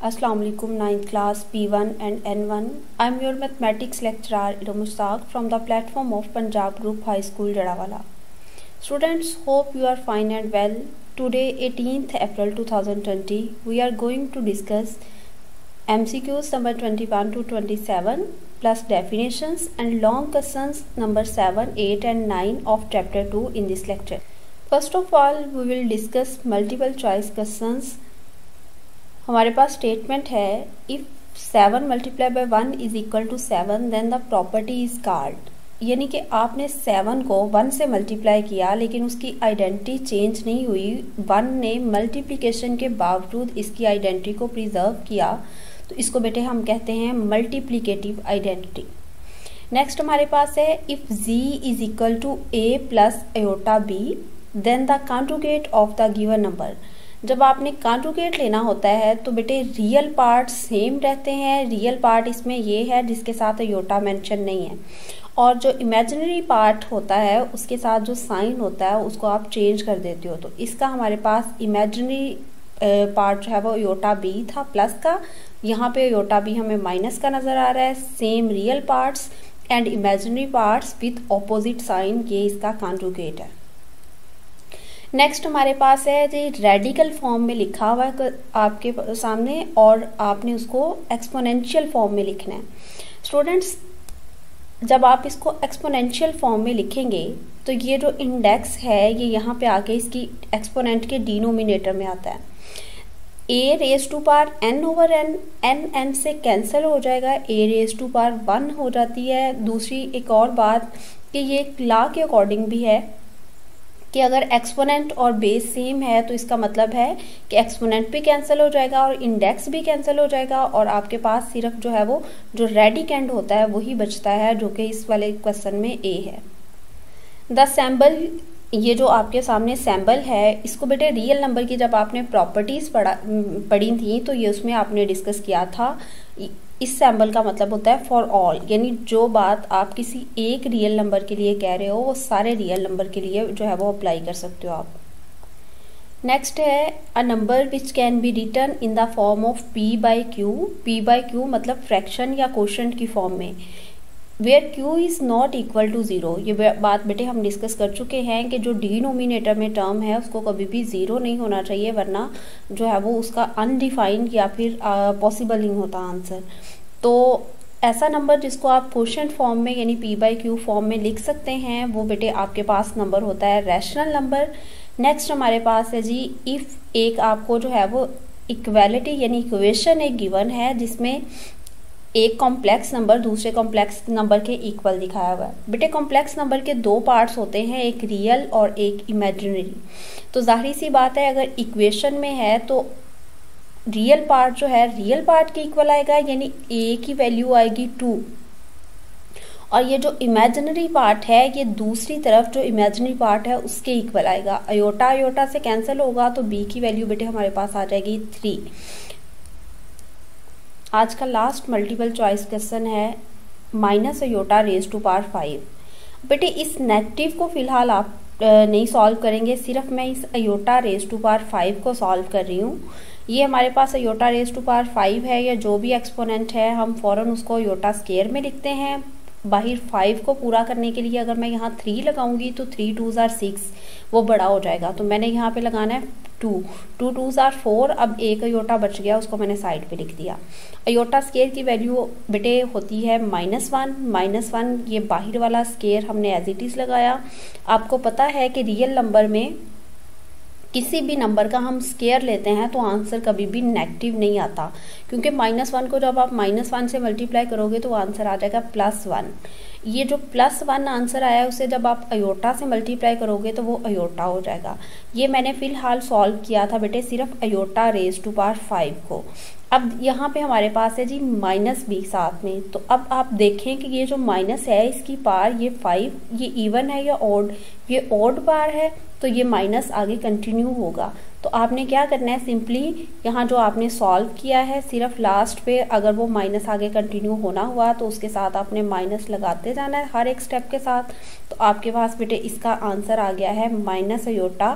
Assalamu alaikum, 9th class P1 and N1. I am your mathematics lecturer Ira Mushtaq from the platform of Punjab Group High School Jadawala. Students, hope you are fine and well. Today 18th April 2020 we are going to discuss MCQs number 21 to 27 plus definitions and long questions number 7, 8 and 9 of chapter 2 in this lecture. First of all we will discuss multiple choice questions. हमारे पास statement है if 7 multiply by 1 is equal to 7 then the property is called, यानी कि आपने 7 को 1 से multiply किया लेकिन उसकी आइडेंटिटी चेंज नहीं हुई, 1 ने मल्टीप्लिकेशन के बावजूद इसकी आइडेंटिटी को प्रिजर्व किया, तो इसको बेटे हम कहते हैं मल्टीप्लिकेटिव आइडेंटिटी। नेक्स्ट हमारे पास है if z is equal to a plus iota b then the conjugate of the given number. जब आपने कॉन्जुगेट लेना होता है तो बेटे रियल पार्ट सेम रहते हैं, रियल पार्ट इसमें ये है जिसके साथ अयोटा मेंशन नहीं है, और जो इमेजिनरी पार्ट होता है उसके साथ जो साइन होता है उसको आप चेंज कर देते हो। तो इसका हमारे पास इमेजिनरी पार्ट जो है वो अयोटा बी था प्लस का, यहाँ पे अयोटा बी हमें माइनस का नज़र आ रहा है। Same real parts and imaginary parts with opposite sign, ये इसका कॉन्जुगेट है। नेक्स्ट हमारे पास है जी रेडिकल फॉर्म में लिखा हुआ है आपके सामने और आपने उसको एक्सपोनेंशियल फॉर्म में लिखना है। स्टूडेंट्स, जब आप इसको एक्सपोनेंशियल फॉर्म में लिखेंगे तो ये जो इंडेक्स है ये यहाँ पे आके इसकी एक्सपोनेंट के डिनोमिनेटर में आता है। a raise to power n over n, n से कैंसिल हो जाएगा, a रेज टू पावर 1 हो जाती है। दूसरी एक और बात कि ये लॉ के अकॉर्डिंग भी है कि अगर एक्सपोनेंट और बेस सेम है तो इसका मतलब है कि एक्सपोनेंट भी कैंसिल हो जाएगा और इंडेक्स भी कैंसिल हो जाएगा, और आपके पास सिर्फ जो है वो जो रेडिकेंड होता है वही बचता है, जो कि इस वाले क्वेश्चन में ए है। द सैम्बल, ये जो आपके सामने सैम्बल है इसको बेटे रियल नंबर की जब आपने प्रॉपर्टीज़ पढ़ी थी तो ये उसमें आपने डिस्कस किया था। इस सैम्बल का मतलब होता है फॉर ऑल, यानी जो बात आप किसी एक रियल नंबर के लिए कह रहे हो वो सारे रियल नंबर के लिए जो है वो अप्लाई कर सकते हो आप। नेक्स्ट है a number which can be written in the form of p by q. p by q मतलब फ्रैक्शन या कोशेंट की फॉर्म में, where q is not equal to 0। ये बात बेटे हम डिस्कस कर चुके हैं कि जो डिनोमिनेटर में टर्म है उसको कभी भी 0 नहीं होना चाहिए, वरना जो है वो उसका अनडिफाइंड या फिर पॉसिबल नहीं होता आंसर। तो ऐसा नंबर जिसको आप कोशेंट फॉर्म में यानी p बाई क्यू फॉर्म में लिख सकते हैं वो बेटे आपके पास नंबर होता है रैशनल नंबर। नेक्स्ट हमारे पास है जी इफ़ एक आपको जो है वो इक्वालिटी यानी इक्वेशन एक गिवन है जिसमें एक कॉम्प्लेक्स नंबर दूसरे कॉम्प्लेक्स नंबर के इक्वल दिखाया हुआ है। बेटे कॉम्प्लेक्स नंबर के दो पार्ट्स होते हैं, एक रियल और एक इमेजिनरी। तो जाहिर सी बात है अगर इक्वेशन में है तो रियल पार्ट जो है रियल पार्ट के इक्वल आएगा, यानी a की वैल्यू आएगी 2, और ये जो इमेजिनरी पार्ट है ये दूसरी तरफ जो इमेजिनरी पार्ट है उसके इक्वल आएगा। अयोटा अयोटा से कैंसिल होगा तो b की वैल्यू बेटे हमारे पास आ जाएगी 3। आज का लास्ट मल्टीपल चॉइस क्वेश्चन है minus iota raise to power 5। बेटे इस नेगेटिव को फिलहाल आप नहीं सॉल्व करेंगे, सिर्फ मैं इस अयोटा रेज टू पावर 5 को सॉल्व कर रही हूँ। ये हमारे पास अयोटा रेज टू पावर 5 है, या जो भी एक्सपोनेंट है हम फौरन उसको अयोटा स्केयर में लिखते हैं। बाहर 5 को पूरा करने के लिए अगर मैं यहाँ 3 लगाऊंगी तो 3 2s are 6, वो बड़ा हो जाएगा, तो मैंने यहाँ पे लगाना है 2 2s are 4। अब एक अयोटा बच गया उसको मैंने साइड पे लिख दिया। अयोटा स्केयर की वैल्यू बेटे होती है -1 ये बाहर वाला स्केयर हमने एज इट इज़ लगाया। आपको पता है कि रियल नंबर में किसी भी नंबर का हम स्केयर लेते हैं तो आंसर कभी भी नेगेटिव नहीं आता, क्योंकि -1 को जब आप -1 से मल्टीप्लाई करोगे तो आंसर आ जाएगा +1। ये जो +1 आंसर आया है उसे जब आप अयोटा से मल्टीप्लाई करोगे तो वो अयोटा हो जाएगा। ये मैंने फिलहाल सॉल्व किया था बेटे सिर्फ अयोटा रेज टू पावर 5 को। अब यहाँ पे हमारे पास है जी -b साथ में, तो अब आप देखें कि ये जो माइनस है इसकी पार ये 5 ये इवन है या ऑड, ये ऑड पार है तो ये माइनस आगे कंटिन्यू होगा। तो आपने क्या करना है, सिंपली यहाँ जो आपने सॉल्व किया है सिर्फ लास्ट पे अगर वो माइनस आगे कंटिन्यू होना हुआ तो उसके साथ आपने माइनस लगाते जाना है हर एक स्टेप के साथ। तो आपके पास बेटे इसका आंसर आ गया है माइनस अयोटा,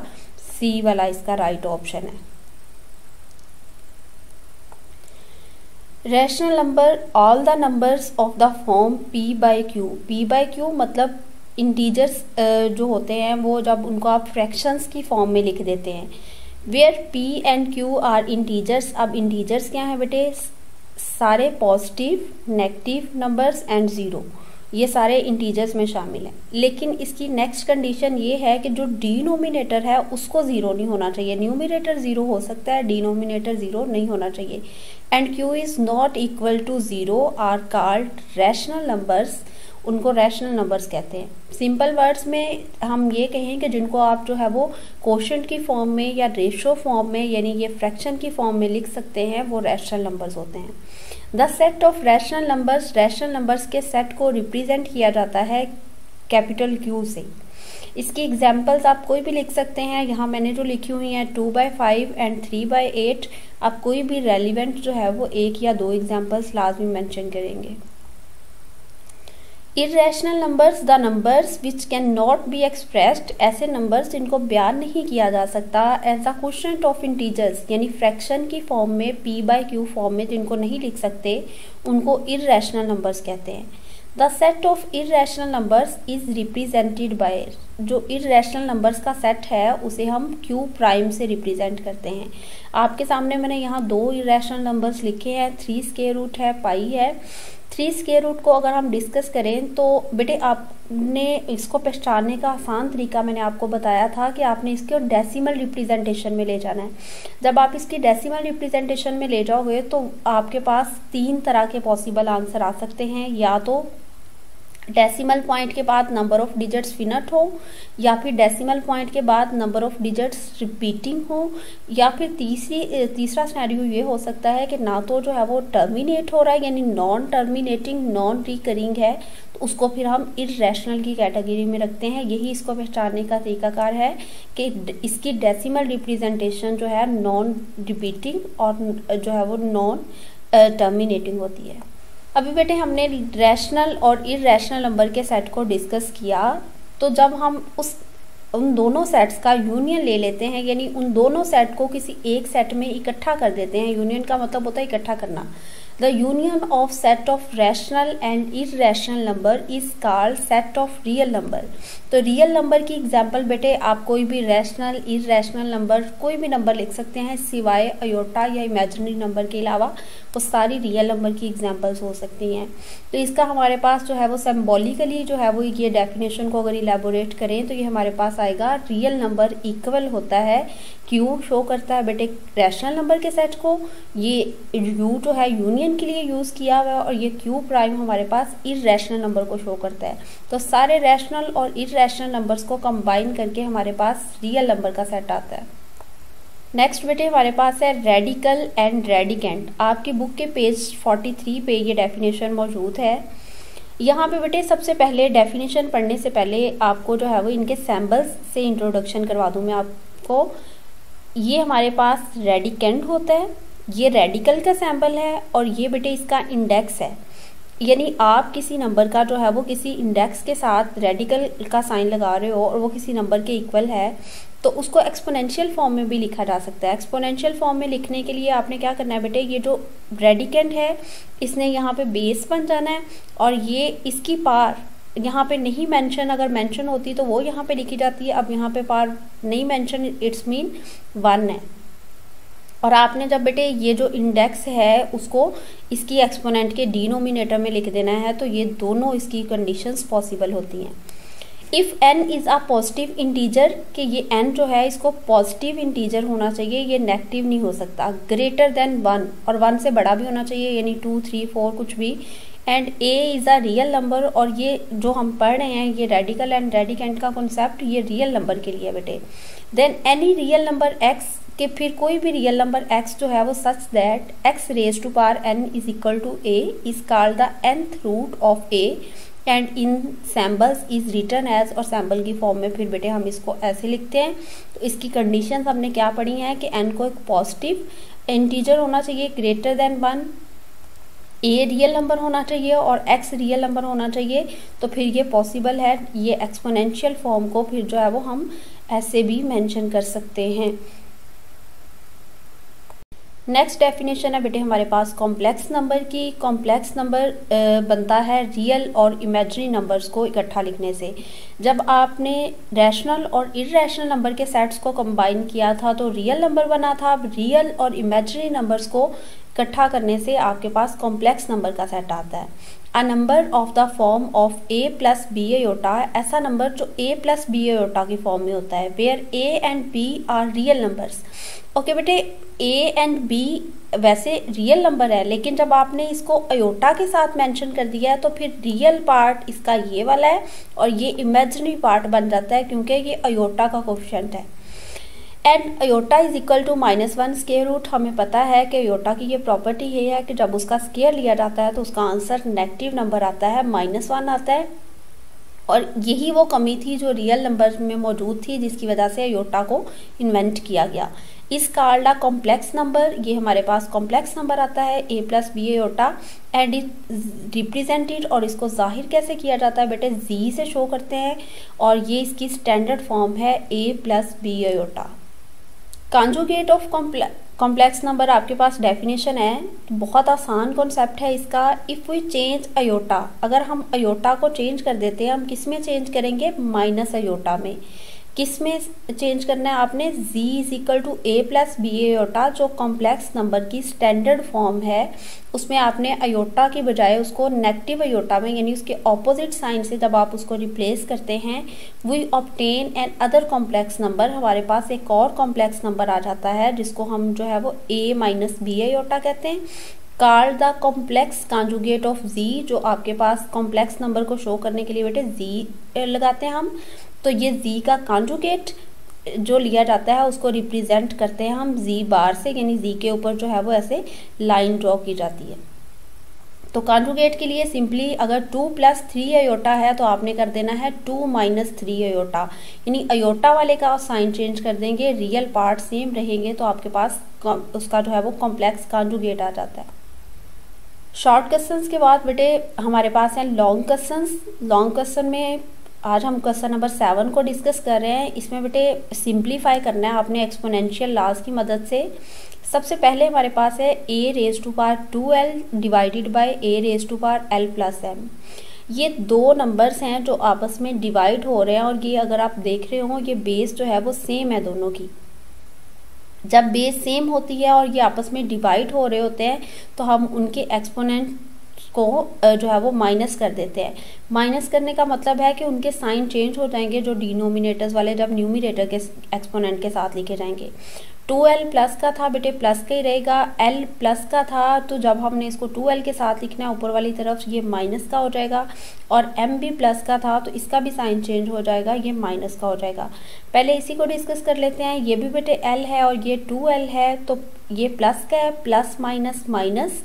सी वाला इसका राइट ऑप्शन है। Rational number all the numbers of the form P by Q. P by q मतलब इंटीजर्स जो होते हैं वो जब उनको आप फ्रैक्शंस की फॉर्म में लिख देते हैं। Where p and q are integers. अब इंटीजर्स क्या है बेटे, सारे positive, negative numbers and zero, ये सारे इंटीजर्स में शामिल हैं। लेकिन इसकी नेक्स्ट कंडीशन ये है कि जो डिनोमिनेटर है उसको ज़ीरो नहीं होना चाहिए। न्यूमिनेटर ज़ीरो हो सकता है, डिनोमिनेटर ज़ीरो नहीं होना चाहिए। And q is not equal to zero are called rational numbers, उनको रैशनल नंबर्स कहते हैं। सिंपल वर्ड्स में हम ये कहें कि जिनको आप जो है वो कोशेंट की फॉर्म में या रेशो फॉर्म में यानी ये फ्रैक्शन की फॉर्म में लिख सकते हैं, वो रैशनल नंबर्स होते हैं। The set of rational numbers, rational numbers के सेट को रिप्रेजेंट किया जाता है कैपिटल क्यू से। इसकी एग्जाम्पल्स आप कोई भी लिख सकते हैं, यहाँ मैंने जो लिखी हुई हैं 2/5 एंड 3/8। आप कोई भी रेलिवेंट जो है वो एक या दो एग्जाम्पल्स लाजमी मेंशन करेंगे। Irrational numbers, the numbers which can not be expressed, ऐसे नंबर्स जिनको बयान नहीं किया जा सकता as a quotient of integers, यानी फ्रैक्शन की फॉर्म में पी बाई क्यू फॉर्म में जिनको नहीं लिख सकते उनको इर्रेशनल नंबर्स कहते हैं। The set of irrational numbers is represented by, जो इर्रेशनल नंबर्स का सेट है उसे हम क्यू प्राइम से रिप्रेजेंट करते हैं। आपके सामने मैंने यहाँ दो इर्रेशनल नंबर्स लिखे हैं, 3 स्क्वायर रूट है, पाई है। 3 स्क्वायर रूट को अगर हम डिस्कस करें तो बेटे आपने इसको पहचानने का आसान तरीका मैंने आपको बताया था कि आपने इसको डेसिमल रिप्रेजेंटेशन में ले जाना है। जब आप इसकी डेसिमल रिप्रेजेंटेशन में ले जाओगे तो आपके पास 3 तरह के पॉसिबल आंसर आ सकते हैं, या तो डेसिमल पॉइंट के बाद नंबर ऑफ डिजिट्स फिनट हो, या फिर डेसिमल पॉइंट के बाद नंबर ऑफ डिजिट्स रिपीटिंग हो, या फिर तीसरा सिनेरियो ये हो सकता है कि ना तो जो है वो टर्मिनेट हो रहा है यानी नॉन टर्मिनेटिंग, नॉन रिकरिंग है, तो उसको फिर हम इर्रेशनल की कैटेगरी में रखते हैं। यही इसको पहचानने का तरीकाकार है कि इसकी डेसिमल रिप्रेजेंटेशन जो है नॉन रिपीटिंग और जो है वो नॉन टर्मिनेटिंग होती है। अभी बेटे हमने रैशनल और इर्रेशनल नंबर के सेट को डिस्कस किया, तो जब हम उन दोनों सेट्स का यूनियन ले लेते हैं यानी उन दोनों सेट को किसी एक सेट में इकट्ठा कर देते हैं, यूनियन का मतलब होता है इकट्ठा करना। The union of set of rational and irrational number is called set of real number. तो रियल नंबर की एग्जांपल बेटे आप कोई भी रैशनल इर्रेशनल नंबर कोई भी नंबर लिख सकते हैं सिवाय अयोटा या इमेजिनरी नंबर के अलावा, वो सारी रियल नंबर की एग्जांपल्स हो सकती हैं। तो इसका हमारे पास जो है वो सिंबॉलिकली जो है वो ये डेफिनेशन को अगर इलेबोरेट करें तो ये हमारे पास आएगा, रियल नंबर इक्वल होता है क्यू शो करता है बेटे रैशनल नंबर के सेट को, ये यू जो है यूनियन के लिए यूज किया हुआ है, और ये क्यू प्राइम हमारे पास इर्रेशनल नंबर को शो करता है। तो सारे रैशनल और इर्रेशनल नंबर्स को कंबाइन करके हमारे पास रियल नंबर का सेट आता है। नेक्स्ट बेटे हमारे पास है रेडिकल एंड रेडिकेंट। आपकी बुक के पेज 43 पे ये डेफिनेशन मौजूद है। यहाँ पे बेटे सबसे पहले डेफिनेशन पढ़ने से पहले आपको जो है वो इनके सैम्बल्स से इंट्रोडक्शन करवा दूँ मैं आपको। ये हमारे पास रेडिकेंट होता है, ये रेडिकल का सैम्बल है, और ये बेटे इसका इंडेक्स है। यानी आप किसी नंबर का जो है वो किसी इंडेक्स के साथ रेडिकल का साइन लगा रहे हो और वो किसी नंबर के इक्वल है, तो उसको एक्सपोनेंशियल फॉर्म में भी लिखा जा सकता है। एक्सपोनेंशियल फॉर्म में लिखने के लिए आपने क्या करना है बेटे, ये जो रेडिकेंट है इसने यहाँ पे बेस बन जाना है, और ये इसकी पार यहाँ पे नहीं मेंशन, अगर मेंशन होती तो वो यहाँ पे लिखी जाती है। अब यहाँ पे पार नहीं मेंशन, इट्स मीन 1 है। और आपने जब बेटे ये जो इंडेक्स है उसको इसकी एक्सपोनेंट के डिनोमिनेटर में लिख देना है, तो ये दोनों इसकी कंडीशंस पॉसिबल होती हैं। If n is a positive integer, कि ये n जो है इसको पॉजिटिव इंटीजर होना चाहिए, ये नेगेटिव नहीं हो सकता। ग्रेटर देन 1, और 1 से बड़ा भी होना चाहिए यानी 2, 3, 4 कुछ भी। And a is a real number, और ये जो हम पढ़ रहे हैं ये रेडिकल एंड रेडिकेंट का कॉन्सेप्ट ये रियल नंबर के लिए बेटे। Then any real number x, कि फिर कोई भी रियल नंबर x जो है वो such that x raise to power n is equal to a is called the nth root of a and in symbols is written as, और symbol की form में फिर बेटे हम इसको ऐसे लिखते हैं। तो इसकी कंडीशन हमने क्या पढ़ी है कि n को एक पॉजिटिव इंटीजर होना चाहिए greater than 1, a real number होना चाहिए और x रियल नंबर होना चाहिए, तो फिर ये पॉसिबल है। ये एक्सपोनेंशियल फॉर्म को फिर जो है वो हम ऐसे भी मेंशन कर सकते हैं। नेक्स्ट डेफिनेशन है बेटे हमारे पास कॉम्प्लेक्स नंबर की। कॉम्प्लेक्स नंबर बनता है रियल और इमेजिनरी नंबर्स को इकट्ठा लिखने से। जब आपने रैशनल और इररेशनल नंबर के सेट्स को कंबाइन किया था तो रियल नंबर बना था। अब रियल और इमेजिनरी नंबर्स को इकट्ठा करने से आपके पास कॉम्प्लेक्स नंबर का सेट आता है। A number of the form of a plus b iota, ऐसा नंबर जो ए प्लस बी आयोटा की फॉर्म में होता है। Where a and b are real numbers. Okay बेटे, ए एंड बी वैसे रियल नंबर है, लेकिन जब आपने इसको अयोटा के साथ मेंशन कर दिया है तो फिर रियल पार्ट इसका ये वाला है और ये इमेजिनरी पार्ट बन जाता है, क्योंकि ये अयोटा का कोफिशिएंट है। And iota is equal to -1 square root. हमें पता है कि अयोटा की ये प्रॉपर्टी ये है कि जब उसका स्क्वायर लिया जाता है तो उसका आंसर नेगेटिव नंबर आता है, -1 आता है। और यही वो कमी थी जो रियल नंबर में मौजूद थी, जिसकी वजह से अयोटा को इन्वेंट किया गया। इस कार्ड कॉम्प्लेक्स नंबर, ये हमारे पास कॉम्प्लेक्स नंबर आता है a plus b iota and it represented. और इसको जाहिर कैसे किया जाता है बेटे, जी से शो करते हैं और ये इसकी स्टैंडर्ड फॉर्म है a plus b iota. Conjugate of complex number आपके पास डेफिनेशन है, बहुत आसान कॉन्सेप्ट है इसका। इफ़ वी चेंज अयोटा, अगर हम अयोटा को चेंज कर देते हैं, हम किस में चेंज करेंगे, माइनस अयोटा में। किस में चेंज करना है आपने, z is equal to a plus b iota, जो कॉम्प्लेक्स नंबर की स्टैंडर्ड फॉर्म है, उसमें आपने अयोटा की बजाय उसको नेगेटिव अयोटा में, यानी उसके ऑपोजिट साइन से जब आप उसको रिप्लेस करते हैं, we obtain another complex number. हमारे पास एक और कॉम्प्लेक्स नंबर आ जाता है जिसको हम जो है वो a माइनस बी अयोटा कहते हैं। Called the complex conjugate of z, जो आपके पास कॉम्प्लेक्स नंबर को शो करने के लिए बेटे z लगाते हैं हम, तो ये z का कॉन्जुगेट जो लिया जाता है उसको रिप्रेजेंट करते हैं हम z बार से, यानी z के ऊपर जो है वो ऐसे लाइन ड्रॉ की जाती है। तो कॉन्जुगेट के लिए सिंपली अगर 2 प्लस 3 अयोटा है तो आपने कर देना है 2 माइनस 3 अयोटा, यानी अयोटा वाले का साइन चेंज कर देंगे, रियल पार्ट सेम रहेंगे, तो आपके पास उसका जो है वो कॉम्प्लेक्स कॉन्जुगेट आ जाता है। शॉर्ट क्वेश्चंस के बाद बेटे हमारे पास हैं लॉन्ग क्वेश्चंस। लॉन्ग क्वेश्चन में आज हम क्वेश्चन नंबर 7 को डिस्कस कर रहे हैं। इसमें बेटे सिंप्लीफाई करना है आपने एक्सपोनेंशियल लॉज की मदद से। सबसे पहले हमारे पास है a raise to power 2l divided by a raise to power l plus m। ये दो नंबर्स हैं जो आपस में डिवाइड हो रहे हैं, और ये अगर आप देख रहे हो ये बेस जो है वो सेम है दोनों की। जब बेस सेम होती है और ये आपस में डिवाइड हो रहे होते हैं तो हम उनके एक्सपोनेंट को जो है वो माइनस कर देते हैं। माइनस करने का मतलब है कि उनके साइन चेंज हो जाएंगे, जो डिनोमिनेटर्स वाले जब न्यूमिनेटर के एक्सपोनेंट के साथ लिखे जाएंगे। 2l प्लस का था बेटे प्लस का ही रहेगा, l प्लस का था तो जब हमने इसको 2l के साथ लिखना है ऊपर वाली तरफ ये माइनस का हो जाएगा, और m भी प्लस का था तो इसका भी साइन चेंज हो जाएगा, ये माइनस का हो जाएगा। पहले इसी को डिस्कस कर लेते हैं। ये भी बेटे l है और ये 2l है, तो ये प्लस का है, प्लस माइनस माइनस,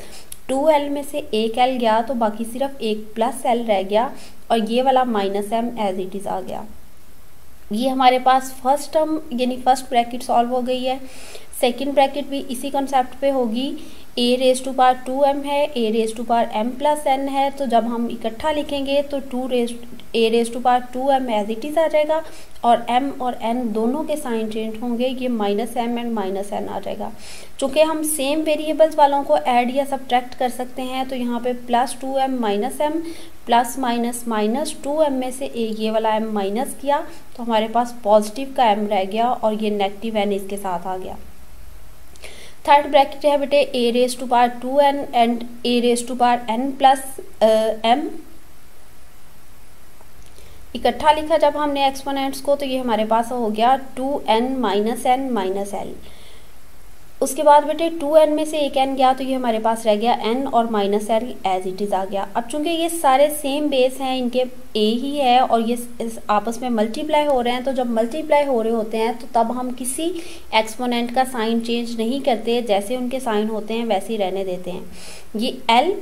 2l में से एक l गया तो बाकी सिर्फ एक प्लस l रह गया, और ये वाला minus m as it is आ गया। ये हमारे पास फर्स्ट टर्म यानी फर्स्ट ब्रैकेट सॉल्व हो गई है। सेकंड ब्रैकेट भी इसी कॉन्सेप्ट पे होगी। a raise to power 2m है, a raise to power m plus n है, तो जब हम इकट्ठा लिखेंगे तो a raise to power 2m as it is आ जाएगा, और m और n दोनों के साइन चेंज होंगे, ये minus m and minus n आ जाएगा। चूँकि हम सेम वेरिएबल्स वालों को ऐड या सब्ट्रैक्ट कर सकते हैं, तो यहाँ पे plus 2m minus m plus minus minus 2m में से ये वाला m माइनस किया तो हमारे पास पॉजिटिव का m रह गया, और ये नेगेटिव n इसके साथ आ गया। थर्ड ब्रैकेट है बेटे a raise to power 2n and a raise to power n plus m। इकट्ठा लिखा जब हमने एक्सपोनेंट्स को तो ये हमारे पास हो गया 2n minus n minus l। उसके बाद बेटे 2n में से एक n गया तो ये हमारे पास रह गया n और minus l as it is आ गया। अब चूंकि ये सारे सेम बेस हैं, इनके a ही है और ये आपस में मल्टीप्लाई हो रहे हैं, तो जब मल्टीप्लाई हो रहे होते हैं तो तब हम किसी एक्सपोनेंट का साइन चेंज नहीं करते, जैसे उनके साइन होते हैं वैसे ही रहने देते हैं। ये l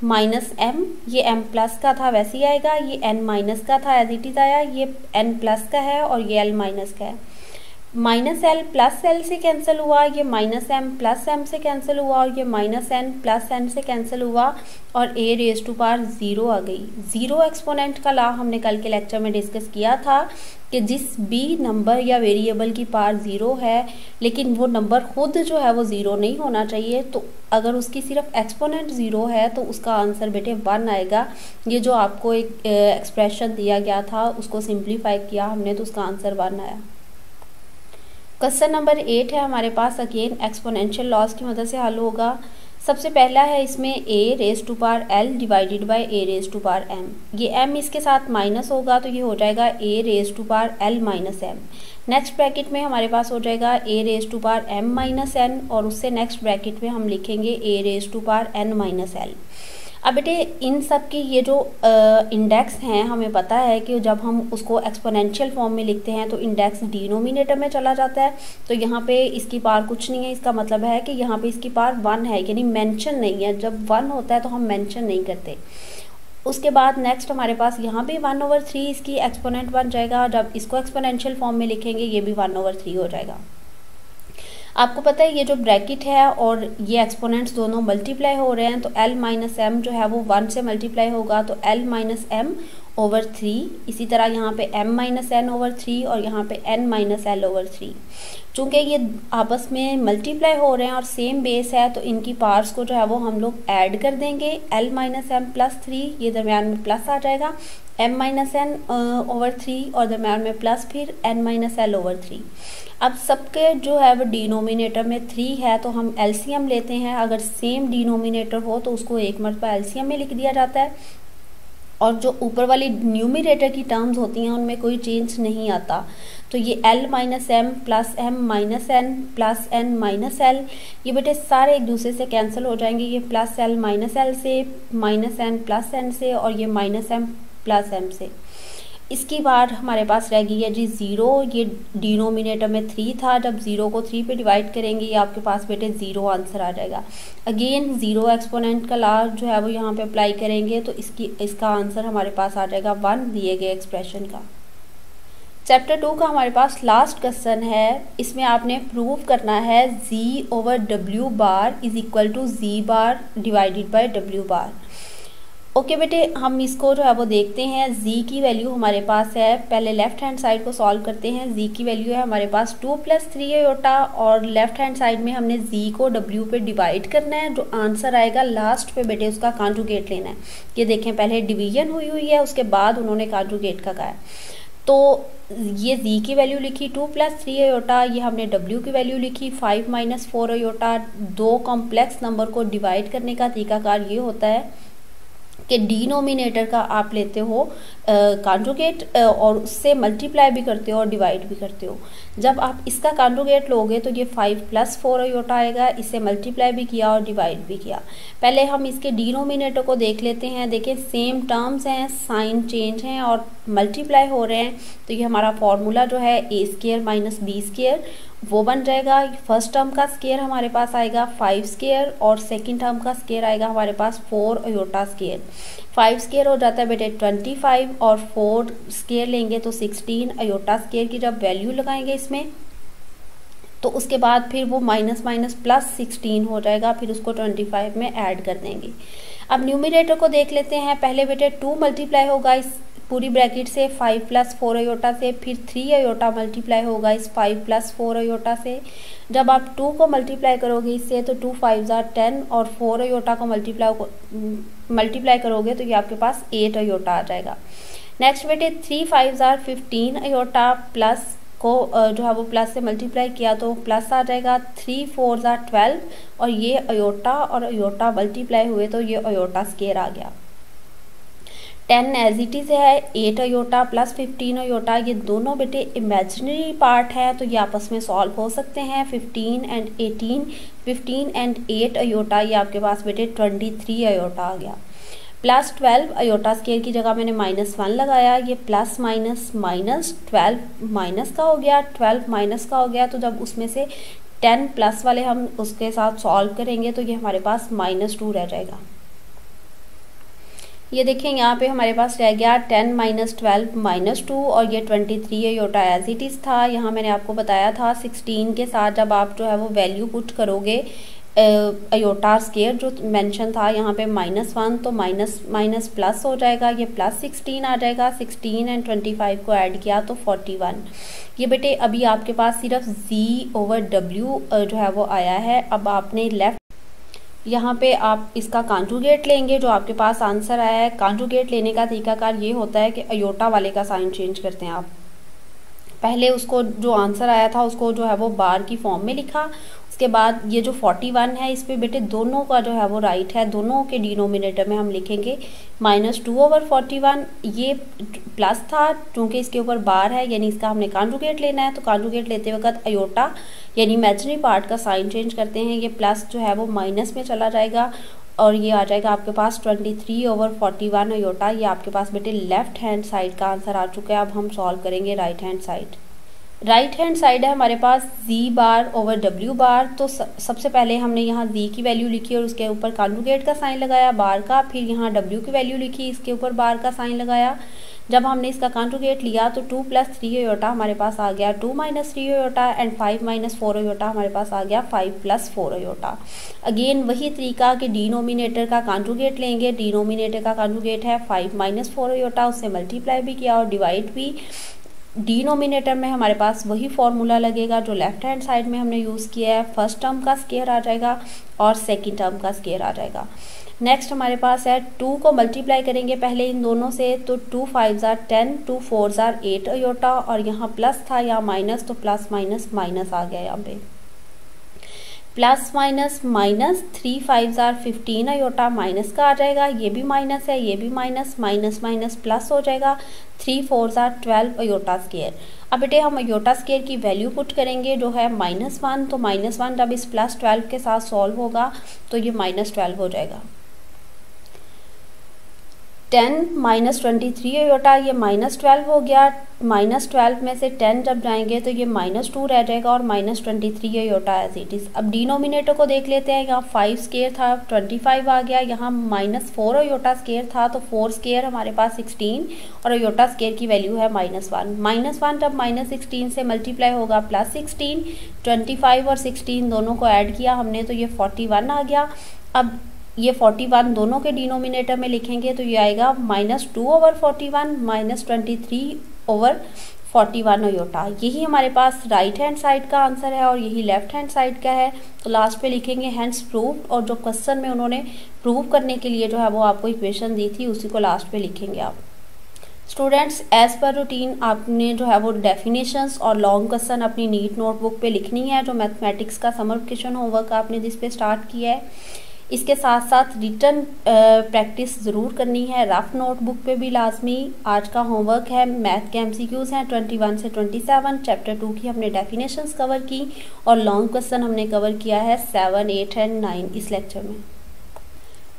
माइनस m, ये m प्लस का था वैसे ही आएगा, ये n माइनस का था एज इट इज़ आया, ये n प्लस का है और ये l माइनस का है। माइनस एल प्लस एल से कैंसिल हुआ, ये माइनस एम प्लस एम से कैंसिल हुआ, और ये माइनस एन प्लस एन से कैंसिल हुआ, और ए रेज टू पावर 0 आ गई। ज़ीरो एक्सपोनेंट का लॉ हमने कल के लेक्चर में डिस्कस किया था कि जिस भी नंबर या वेरिएबल की पावर 0 है लेकिन वो नंबर खुद जो है वो 0 नहीं होना चाहिए, तो अगर उसकी सिर्फ एक्सपोनेंट 0 है तो उसका आंसर बेटे 1 आएगा। ये जो आपको एक एक्सप्रेशन दिया गया था उसको सिंप्लीफाई किया हमने तो उसका आंसर 1 आया। क्वेश्चन नंबर 8 है हमारे पास, अगेन एक्सपोनेंशियल लॉज की मदद से हल होगा। सबसे पहला है इसमें a raise to power l divided by a raise to power m। ये m इसके साथ माइनस होगा तो ये हो जाएगा a raise to power l minus m। Next bracket में हमारे पास हो जाएगा a raise to power m minus n, और उससे नेक्स्ट ब्रैकेट में हम लिखेंगे a raise to power n minus l। अब बेटे इन सब की ये जो इंडेक्स हैं हमें पता है कि जब हम उसको एक्सपोनेंशियल फॉर्म में लिखते हैं तो इंडेक्स डिनोमिनेटर में चला जाता है, तो यहाँ पे इसकी पावर कुछ नहीं है, इसका मतलब है कि यहाँ पे इसकी पावर 1 है, यानी मेंशन नहीं है। जब 1 होता है तो हम मेंशन नहीं करते। उसके बाद नेक्स्ट हमारे पास यहाँ पे 1/3 इसकी एक्सपोनेंट बन जाएगा, जब इसको एक्सपोनेंशियल फॉर्म में लिखेंगे ये भी 1/3 हो जाएगा। आपको पता है ये जो ब्रैकेट है और ये एक्सपोनेंट्स दोनों मल्टीप्लाई हो रहे हैं, तो l माइनस एम जो है वो 1 से मल्टीप्लाई होगा, तो l माइनस एम ओवर 3। इसी तरह यहाँ पे m माइनस एन ओवर 3 और यहाँ पे n माइनस एल ओवर 3। चूँकि ये आपस में मल्टीप्लाई हो रहे हैं और सेम बेस है तो इनकी पार्ट्स को जो है वो हम लोग ऐड कर देंगे। l माइनस एम प्लस 3, ये दरम्यान में प्लस आ जाएगा, m माइनस एन ओवर 3 और दरम्यान में प्लस फिर n माइनस एल ओवर 3। अब सबके जो है वो डिनोमिनेटर में 3 है तो हम एलसीएम लेते हैं। अगर सेम डिनोमिनेटर हो तो उसको एक मरतबा एलसीएम में लिख दिया जाता है, और जो ऊपर वाली न्यूमिनेटर की टर्म्स होती हैं उनमें कोई चेंज नहीं आता। तो ये l minus m plus m minus n plus n minus l, ये बेटे सारे एक दूसरे से कैंसिल हो जाएंगे। ये प्लस l माइनस l से, माइनस n प्लस n से, और ये माइनस m प्लस m से। इसकी बार हमारे पास रह गई है जी 0। ये डिनोमिनेटर में 3 था, जब 0 को 3 पे डिवाइड करेंगे ये आपके पास बेटे 0 आंसर आ जाएगा। अगेन 0 एक्सपोनेंट का लॉ जो है वो यहाँ पे अप्लाई करेंगे तो इसका आंसर हमारे पास आ जाएगा 1 दिए गए एक्सप्रेशन का। चैप्टर 2 का हमारे पास लास्ट क्वेश्चन है, इसमें आपने प्रूव करना है z over w bar is equal to z bar divided by w bar. Okay बेटे, हम इसको जो है वो देखते हैं। z की वैल्यू हमारे पास है, पहले लेफ्ट हैंड साइड को सॉल्व करते हैं। z की वैल्यू है हमारे पास 2 + 3 आयोटा, और लेफ्ट हैंड साइड में हमने z को w पे डिवाइड करना है। जो आंसर आएगा लास्ट पे बेटे उसका कॉन्जुगेट लेना है। ये देखें पहले डिवीजन हुई है उसके बाद उन्होंने कॉन्जुगेट का कहा है। तो ये z की वैल्यू लिखी 2 + 3 आयोटा, ये हमने w की वैल्यू लिखी 5 - 4 आयोटा। दो कॉम्प्लेक्स नंबर को डिवाइड करने का तरीकाकार ये होता है कि डिनोमिनेटर का आप लेते हो कॉन्जुगेट और उससे मल्टीप्लाई भी करते हो और डिवाइड भी करते हो। जब आप इसका कॉन्जुगेट लोगे तो ये 5 + 4 आयोटा आएगा, इससे मल्टीप्लाई भी किया और डिवाइड भी किया। पहले हम इसके डिनोमिनेटर को देख लेते हैं। देखिए सेम टर्म्स हैं, साइन चेंज हैं और मल्टीप्लाई हो रहे हैं, तो ये हमारा फॉर्मूला जो है a² - b² वो बन जाएगा। फर्स्ट टर्म का स्केयर हमारे पास आएगा 5² और सेकंड टर्म का स्केयर आएगा हमारे पास 4 आयोटा स्केयर। 5² हो जाता है बेटे 25 और 4 स्केयर लेंगे तो 16 आयोटा स्केयर की जब वैल्यू लगाएंगे इसमें तो उसके बाद फिर वो माइनस माइनस प्लस 16 हो जाएगा, फिर उसको 25 में ऐड कर देंगे। अब न्यूमिनेटर को देख लेते हैं। पहले बेटे 2 मल्टीप्लाई होगा इस पूरी ब्रैकेट से 5 + 4 आयोटा से, फिर 3 आयोटा मल्टीप्लाई होगा इस 5 + 4 आयोटा से। जब आप 2 को मल्टीप्लाई करोगे इससे तो 2 × 5 = 10 और 4 आयोटा को मल्टीप्लाई करोगे तो ये आपके पास 8 आयोटा आ जाएगा। नेक्स्ट बेटे 3 × 5 = 15 आयोटा, प्लस को जो है वो प्लस से मल्टीप्लाई किया तो प्लस आ जाएगा। 3 × 4 = 12 और ये आयोटा और आयोटा मल्टीप्लाई हुए तो ये आयोटा स्केयर आ गया। 10 एज इट इज़ है, 8 आयोटा प्लस 15 आयोटा, ये दोनों बेटे इमेजिनरी पार्ट है तो ये आपस में सॉल्व हो सकते हैं। 15 & 18, 15 & 8 आयोटा, ये आपके पास बेटे 23 आयोटा आ गया। प्लस 12 आयोटा स्केयर की जगह मैंने -1 लगाया, ये प्लस माइनस माइनस 12 माइनस का हो गया, 12 माइनस का हो गया। तो जब उसमें से 10 प्लस वाले हम उसके साथ सॉल्व करेंगे तो ये हमारे पास -2 रह जाएगा। ये देखें यहाँ पे हमारे पास रह गया 10 माइनस 12 माइनस 2 और ये 23 अयोटा एज इट इज़ था। यहाँ मैंने आपको बताया था 16 के साथ जब आप जो है वो वैल्यू पुट करोगे अयोटा स्केयर जो मेंशन था यहाँ पे -1 तो माइनस माइनस प्लस हो जाएगा, ये प्लस 16 आ जाएगा। 16 एंड 25 को ऐड किया तो 41। ये बेटे अभी आपके पास सिर्फ Z/W जो है वो आया है। अब आपने लेफ्ट यहाँ पे आप इसका कॉन्जुगेट लेंगे, जो आपके पास आंसर आया है। कॉन्जुगेट लेने का तरीकाकार ये होता है कि अयोटा वाले का साइन चेंज करते हैं आप। पहले उसको जो आंसर आया था उसको जो है वो बार की फॉर्म में लिखा, उसके बाद ये जो 41 है इस पे बेटे दोनों का जो है वो राइट है, दोनों के डिनोमिनेटर में हम लिखेंगे -2/41। ये प्लस था क्योंकि इसके ऊपर बार है, यानी इसका हमने कॉन्जुगेट लेना है। तो कॉन्जुगेट लेते वक्त अयोटा यानी इमेजिनरी पार्ट का साइन चेंज करते हैं। ये प्लस जो है वो माइनस में चला जाएगा और ये आ जाएगा आपके पास 23/41 अयोटा। ये आपके पास बेटे लेफ्ट हैंड साइड का आंसर आ चुका है। अब हम सॉल्व करेंगे right hand side. Right hand side है हमारे पास Z/W बार। तो सबसे पहले हमने यहाँ Z की वैल्यू लिखी और उसके ऊपर कॉन्जुगेट का साइन लगाया बार का, फिर यहाँ W की वैल्यू लिखी, इसके ऊपर बार का साइन लगाया। जब हमने इसका कॉन्जुगेट लिया तो 2 + 3 अयोटा हमारे पास आ गया 2 - 3 अयोटा एंड 5 - 4 अयोटा हमारे पास आ गया 5 + 4 अयोटा। अगेन वही तरीका कि डिनोमिनेटर का कॉन्जुगेट लेंगे। डिनोमिनेटर का कॉन्जुगेट है 5 - 4 अयोटा, उससे मल्टीप्लाई भी किया और डिवाइड भी। डिनोमिनेटर में हमारे पास वही फॉर्मूला लगेगा जो लेफ्ट हैंड साइड में हमने यूज़ किया है। फर्स्ट टर्म का स्केयर आ जाएगा और सेकंड टर्म का स्केयर आ जाएगा। नेक्स्ट हमारे पास है 2 को मल्टीप्लाई करेंगे पहले इन दोनों से, तो 2 × 5 = 10, 2 × 4 = 8 अयोटा और यहाँ प्लस था या माइनस, तो प्लस माइनस माइनस आ गया यहाँ पे। Plus minus minus 3 × 5 = 15 iota minus का आ जाएगा, ये भी माइनस है ये भी माइनस, माइनस माइनस प्लस हो जाएगा। 3 × 4 = 12 अयोटा स्केयर। अब बेटे हम अयोटा स्केयर की वैल्यू पुट करेंगे जो है -1, तो -1 जब इस +12 के साथ सॉल्व होगा तो ये -12 हो जाएगा। 10 - 23 अयोटा ये -12 हो गया। -12 में से 10 जब जाएंगे तो ये -2 रह जाएगा और -23 अयोटा एज इट इज़। अब डिनोमिनेटर को देख लेते हैं। यहाँ 5 स्केयर था 25 आ गया, यहाँ -4 अयोटा स्केयर था तो 4 स्केयर हमारे पास 16 और अयोटा स्केयर की वैल्यू है -1। -1 जब -16 से मल्टीप्लाई होगा +16, 25 और 16 दोनों को ऐड किया हमने तो ये 41 आ गया। अब ये 41 दोनों के डिनोमिनेटर में लिखेंगे तो ये आएगा -2/41 -23/41 अयोटा। यही हमारे पास राइट हैंड साइड का आंसर है और यही लेफ्ट हैंड साइड का है। तो लास्ट पे लिखेंगे हैंस प्रूव्ड, और जो क्वेश्चन में उन्होंने प्रूव करने के लिए जो है वो आपको इक्वेशन दी थी उसी को लास्ट पे लिखेंगे आप। स्टूडेंट्स एज पर रूटीन आपने जो है वो डेफिनेशंस और लॉन्ग क्वेश्चन अपनी नीट नोटबुक पे लिखनी है। जो मैथमेटिक्स का समर वेकेशन होमवर्क आपने जिस पे स्टार्ट किया है, इसके साथ साथ रिटर्न प्रैक्टिस ज़रूर करनी है। रफ नोटबुक पे भी लाजमी आज का होमवर्क है। मैथ के MCQs हैं 21 से 27। चैप्टर 2 की हमने डेफिनेशंस कवर की और लॉन्ग क्वेश्चन हमने कवर किया है 7, 8 एंड 9 इस लेक्चर में।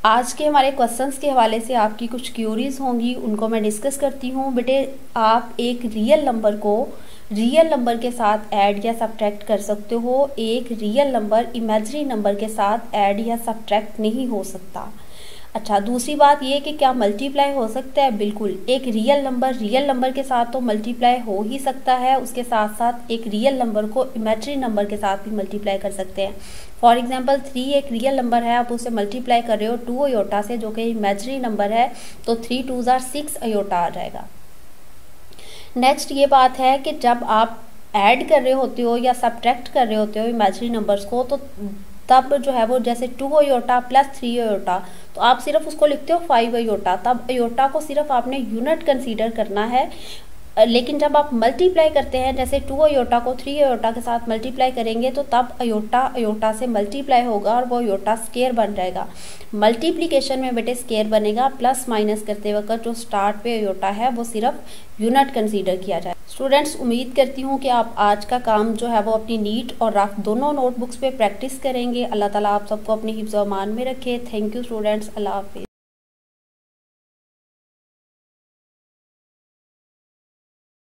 आज के हमारे क्वेश्चंस के हवाले से आपकी कुछ क्यूरीज होंगी, उनको मैं डिस्कस करती हूँ। बेटे आप एक रियल नंबर को रियल नंबर के साथ ऐड या सब्ट्रैक्ट कर सकते हो। एक रियल नंबर इमेजिनरी नंबर के साथ ऐड या सब्ट्रैक्ट नहीं हो सकता। अच्छा, दूसरी बात ये कि क्या मल्टीप्लाई हो सकता है? बिल्कुल, एक रियल नंबर के साथ तो मल्टीप्लाई हो ही सकता है। उसके साथ साथ एक रियल नंबर को इमेजिनरी नंबर के साथ भी मल्टीप्लाई कर सकते हैं। फॉर एग्जांपल 3 एक रियल नंबर है, आप उसे मल्टीप्लाई कर रहे हो 2 अयोटा से जो कि इमेजिनरी नंबर है, तो 3 × 2 = 6 अयोटा आ जाएगा। नेक्स्ट ये बात है कि जब आप ऐड कर रहे होते हो या सब्ट्रैक्ट कर रहे होते हो इमेजिनरी नंबर्स को, तो तब जो है वो जैसे 2 अयोटा + 3 अयोटा, तो आप सिर्फ उसको लिखते हो 5 अयोटा। तब अयोटा को सिर्फ आपने यूनिट कंसीडर करना है। लेकिन जब आप मल्टीप्लाई करते हैं, जैसे 2 अयोटा को 3 अयोटा के साथ मल्टीप्लाई करेंगे, तो तब अयोटा से मल्टीप्लाई होगा और वो अयोटा स्केयर बन जाएगा। मल्टीप्लिकेशन में बेटे स्केयर बनेगा, प्लस माइनस करते वक्त जो स्टार्ट पे अयोटा है वो सिर्फ यूनिट कंसीडर किया जाए। स्टूडेंट्स, उम्मीद करती हूँ कि आप आज का काम जो है वो अपनी नीट और रफ दोनों नोटबुक्स पे प्रैक्टिस करेंगे। अल्लाह ताला आप सबको अपनी हिफ्ज़ व अमान में रखे। थैंक यू स्टूडेंट्स, अल्लाह हाफिज़।